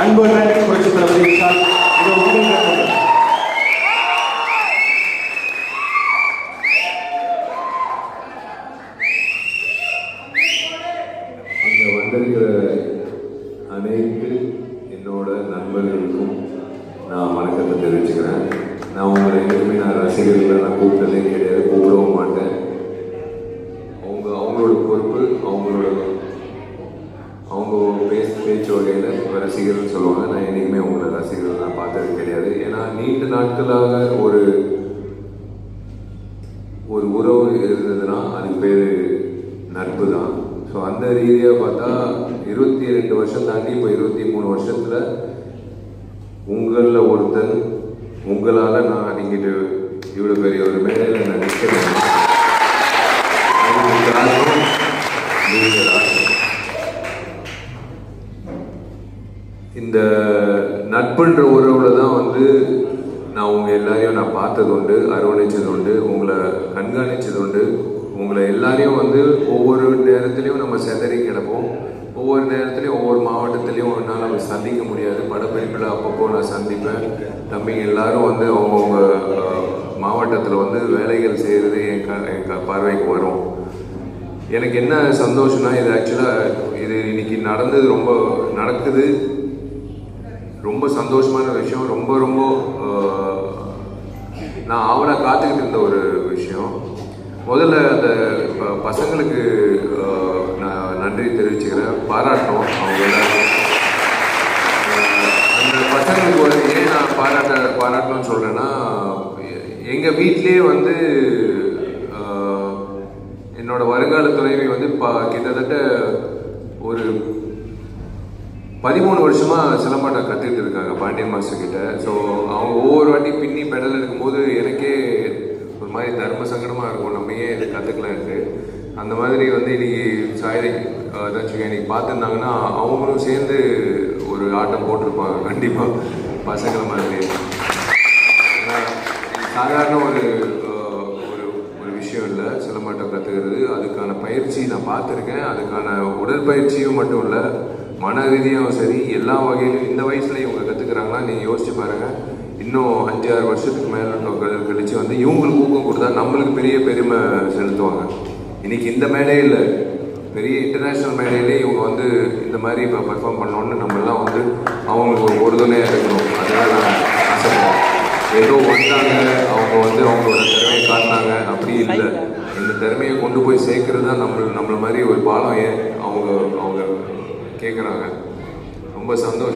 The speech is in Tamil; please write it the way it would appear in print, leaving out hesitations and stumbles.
அன்புடன் புரட்சி தலைவர் விஷால் இது உங்களுக்கு இங்கே வந்திருக்கிற அனைத்து என்னோட நண்பர்களுக்கும் நான் வணக்கத்தை தெரிவிச்சுக்கிறேன். நான் உங்களை எதுவுமே ரசிகர்களை நான் கூப்பிட்டதே கிடையாது, கூப்பிடவும் மாட்டேன். அவங்களோட பொறுப்பு, அவங்க பேச்சு வகையில் ரசிகர்னு சொல்லுவாங்க. நான் என்றைக்குமே உங்களை ரசிகர்கள் நான் பார்த்தது கிடையாது. ஏன்னா நீண்ட நாட்களாக ஒரு உறவு இருந்ததுன்னா அதுக்கு பேர் நட்பு தான். ஸோ அந்த ரீதியாக பார்த்தா 22 வருஷம் தாண்டி இப்போ 23 வருஷத்தில் உங்களில் ஒருத்தன், உங்களால் நான் இங்கிட்டு இவ்வளோ பெரிய ஒரு மேடையில் நான் நிற்கிறேன். இந்த நட்புன்ற உறவுல தான் நான் உங்கள் எல்லாரையும் நான் பார்த்தது உண்டு, அரவணைச்சது உண்டு, உங்களை கண்காணிச்சது உண்டு. உங்களை எல்லாரையும் ஒவ்வொரு நேரத்துலையும் நம்ம செதறி கிடப்போம். ஒவ்வொரு நேரத்துலையும் ஒவ்வொரு மாவட்டத்துலேயும் ஒரு நாள் நம்ம சந்திக்க முடியாது. படப்பிடிப்பில் அப்பப்போ நான் சந்திப்பேன். தம்பிங்க எல்லாரும் அவங்கவுங்க மாவட்டத்தில் வேலைகள் செய்கிறது என் பார்வைக்கு வரும். எனக்கு என்ன சந்தோஷம்னா, இது ஆக்சுவலாக இது இன்னைக்கு நடக்குது. ரொம்ப சந்தோஷமான விஷயம். ரொம்ப ரொம்ப நான் ஆவலாக காத்துக்கிட்டு இருந்த ஒரு விஷயம். முதல்ல அந்த பசங்களுக்கு நான் நன்றி தெரிவிச்சுக்கிறேன், பாராட்டணும். அவங்க எல்லாரும் அந்த பசங்களுக்கு ஏன் நான் பாராட்டணும்னு சொல்கிறேன்னா, எங்கள் வீட்டிலே என்னோட வருங்கால துணைவி கிட்டத்தட்ட ஒரு 13 வருஷமாக சிலம்பாட்டம் கற்றுக்கிட்டு இருக்காங்க பாண்டியன் மாஸ்டர் கிட்ட. ஸோ அவங்க ஒவ்வொரு வாட்டி பின்னி பெடல் எடுக்கும்போது எனக்கே ஒரு மாதிரி தர்ம சங்கடமாக இருக்கும், நம்ம ஏன் இது கற்றுக்கலான்ட்டு. அந்த மாதிரி இன்னைக்கு சாயரி ஏதாச்சும் இன்னைக்கு பார்த்துருந்தாங்கன்னா அவங்களும் சேர்ந்து ஒரு ஆட்டம் போட்டிருப்பாங்க கண்டிப்பாக பசங்களை மாதிரி. சாதாரண ஒரு விஷயம் இல்லை சிலம்பாட்டம் கற்றுக்கிறது. அதுக்கான பயிற்சி நான் பார்த்துருக்கேன். அதுக்கான உடற்பயிற்சியும் மட்டும் இல்லை, மன ரீதியாகவும் சரி, எல்லா வகையிலும் இந்த வயசில் இவங்க கற்றுக்குறாங்கன்னா நீங்கள் யோசிச்சு பாருங்கள். இன்னும் 5-6 வருஷத்துக்கு மேலே கழிச்சு இவங்களுக்கு ஊக்கம் கொடுத்தா நம்மளுக்கு பெரிய பெருமை செலுத்துவாங்க. இன்னைக்கு இந்த மேடையில் பெரிய இன்டர்நேஷ்னல் மேடையிலே இவங்க இந்த மாதிரி இப்போ பர்ஃபார்ம் பண்ணோன்னு நம்மளாம் அவங்களுக்கு ஒரு உறுதுணையாக இருக்கணும். அதெல்லாம் நான் ஆசைப்படுறேன். ஏதோ வந்தாங்க அவங்க அவங்களோட திறமையை காட்டினாங்க, அப்படி இல்லை. இந்த திறமையை கொண்டு போய் சேர்க்கறது தான் நம்மள மாதிரி ஒரு பாலம் அவங்க கேட்குறாங்க. ரொம்ப சந்தோஷம்.